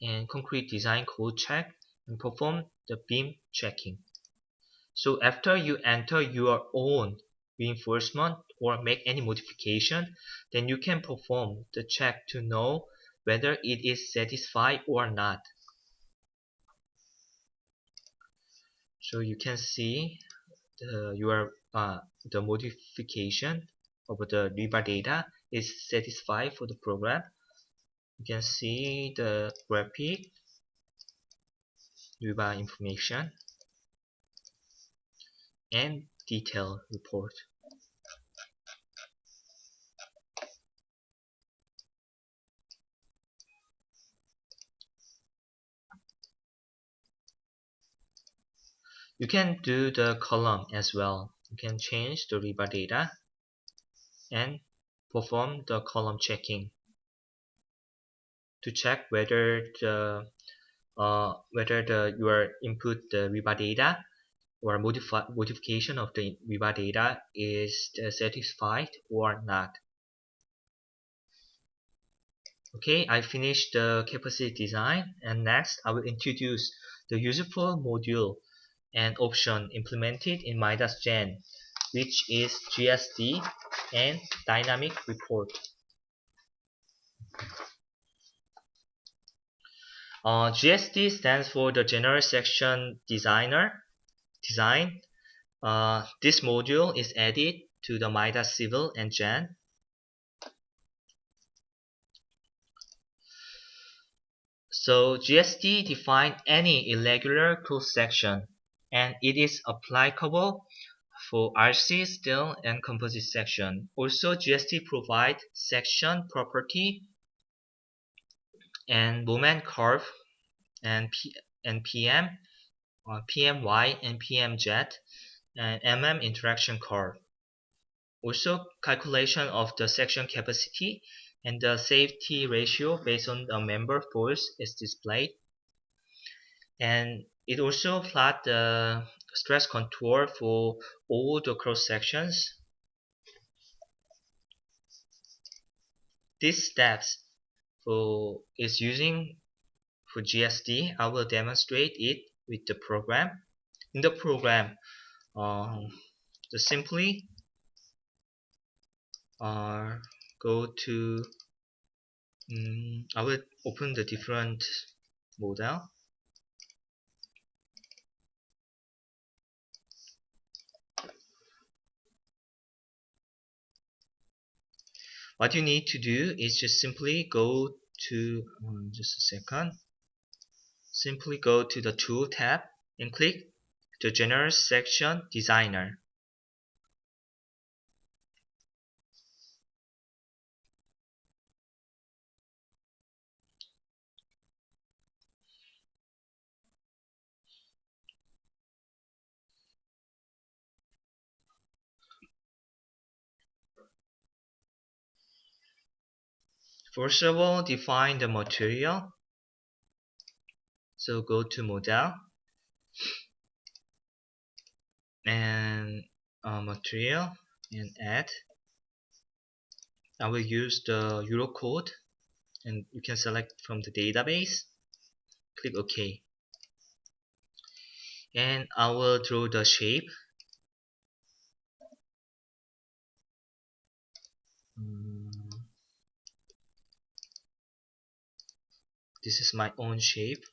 and concrete design code check and perform the beam checking. So after you enter your own reinforcement or make any modification, then you can perform the check to know whether it is satisfied or not. So you can see the modification of the rebar data is satisfied for the program. You can see the graphic rebar information and detail report. You can do the column as well. You can change the rebar data and perform the column checking to check whether your input the rebar data or modification of the rebar data is satisfied or not. Okay, I finished the capacity design, and next I will introduce the useful module and option implemented in Midas Gen, which is GSD and dynamic report. GSD stands for the General Section Design. This module is added to the Midas Civil and Gen. So GSD defines any irregular cross-section, and it is applicable for RC, steel, and composite section. Also, GSD provides section property and moment curve and PM, PMY, and PMZ, and MM interaction curve. Also, calculation of the section capacity and the safety ratio based on the member force is displayed. And it also plot the stress contour for all the cross sections. These steps is using for GSD. I will demonstrate it with the program. In the program, just simply go to I will open the different model. What you need to do is just simply go to just a second. Simply go to the Tool tab and click the General Section Designer. First of all, define the material. So go to Model and Material and Add. I will use the Eurocode, and you can select from the database. Click OK. And I will draw the shape. This is my own shape.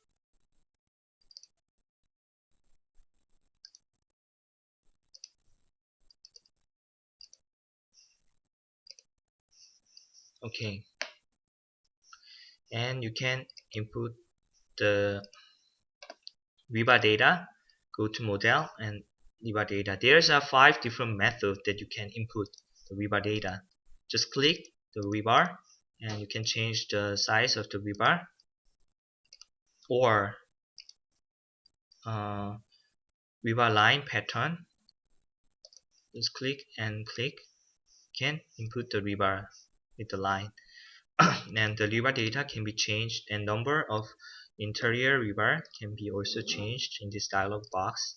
Okay. And you can input the rebar data. Go to Model and rebar data. There's 5 different methods that you can input the rebar data. Just click the rebar and you can change the size of the rebar. or rebar line pattern. Just click and click. You can input the rebar with the line. And the rebar data can be changed, and number of interior rebar can be also changed in this dialog box.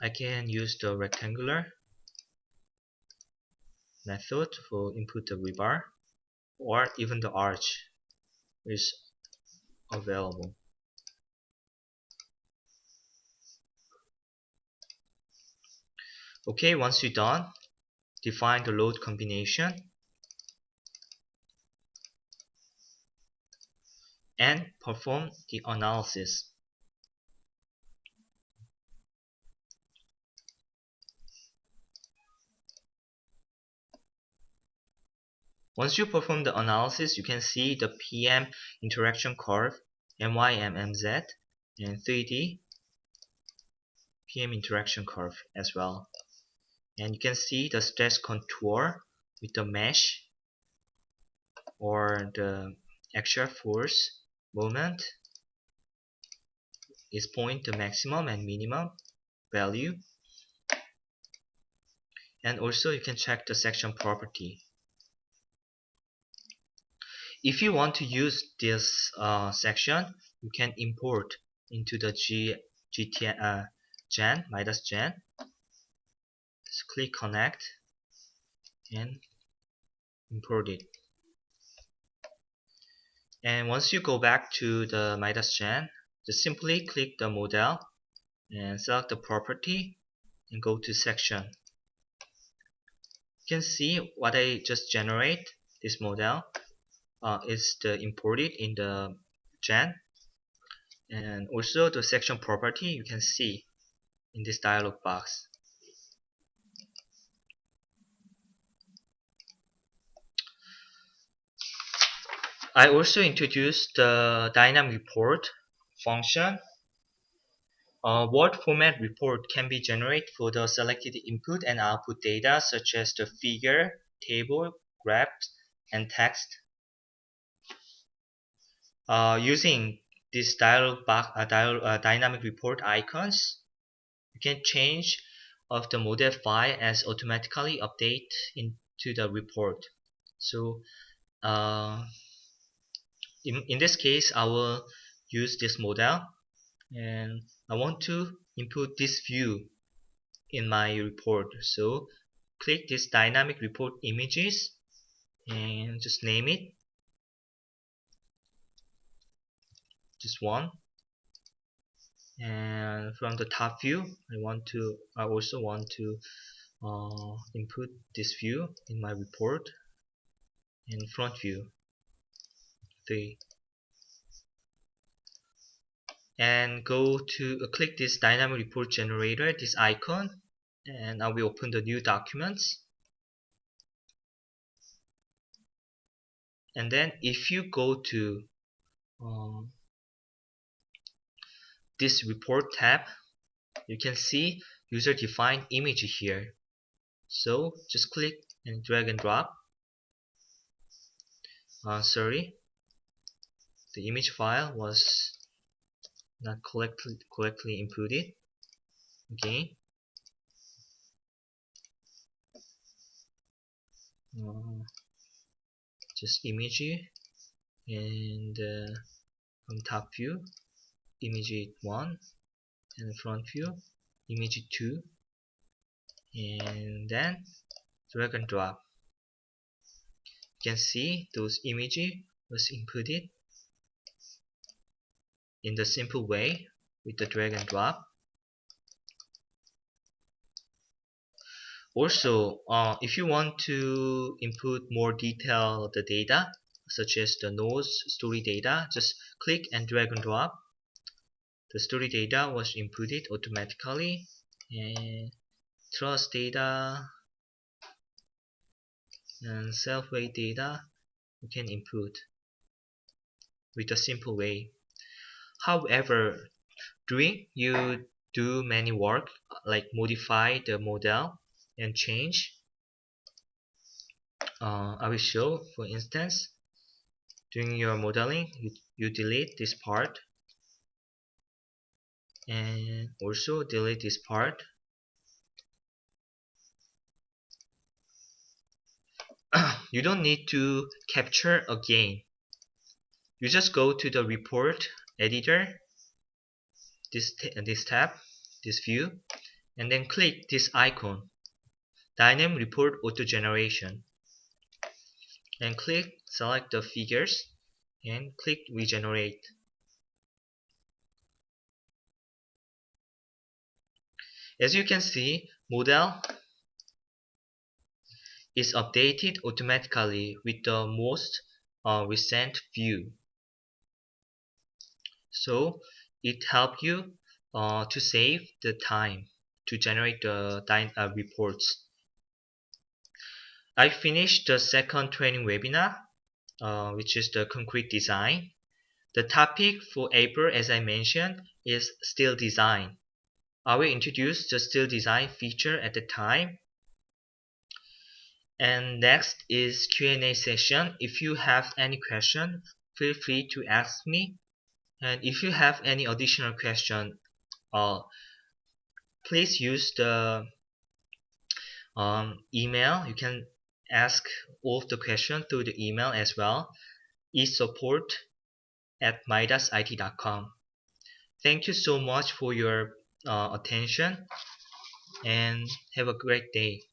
I can use the rectangular method for input the rebar, or even the arch is available. Okay, once you're done, define the load combination and perform the analysis. Once you perform the analysis, you can see the PM interaction curve, MYMMZ, and 3D PM interaction curve as well. And you can see the stress contour with the mesh or the axial force moment is point the maximum and minimum value. And also you can check the section property. If you want to use this section, you can import into the gen, Midas gen. Just click connect and import it. And once you go back to the Midas gen, just simply click the model and select the property and go to section. You can see what I just generate. This model is imported in the gen, and also the section property you can see in this dialog box. I also introduced the dynamic report function. Word format report can be generated for the selected input and output data such as the figure, table, graphs, and text. Using this dynamic report icons, you can change of the model file as automatically update into the report. So in this case, I will use this model, and I want to input this view in my report. So click this dynamic report images and just name it just one. And from the top view, I also want to input this view in my report, and front view 3. And go to click this dynamic report generator, this icon, and I will open the new documents. And then if you go to this report tab, you can see user defined image here. So just click and drag and drop. Sorry, the image file was not correctly inputted. Again, just image, and from top view image 1, and front view image 2, and then drag and drop. You can see those images was inputted in the simple way with the drag and drop. Also, if you want to input more detailed data such as the nodes story data, just click and drag and drop. The story data was inputted automatically, and trust data and self-weight data you can input with a simple way. However, during you do many work like modify the model and change, I will show, for instance, During your modeling, you delete this part and also delete this part. You don't need to capture again. You just go to the report editor, this tab, this view, and then click this icon, Dynamic Report Auto Generation, and select the figures and click Regenerate. As you can see, model is updated automatically with the most recent view. So it helps you to save the time to generate the reports. I finished the second training webinar, which is the concrete design. The topic for April, as I mentioned, is steel design. I will introduce the steel design feature at the time. And next is Q&A session. If you have any question, feel free to ask me. And if you have any additional question, please use the email. You can ask all of the questions through the email as well. esupport@midasit.com. Thank you so much for your attention and have a great day.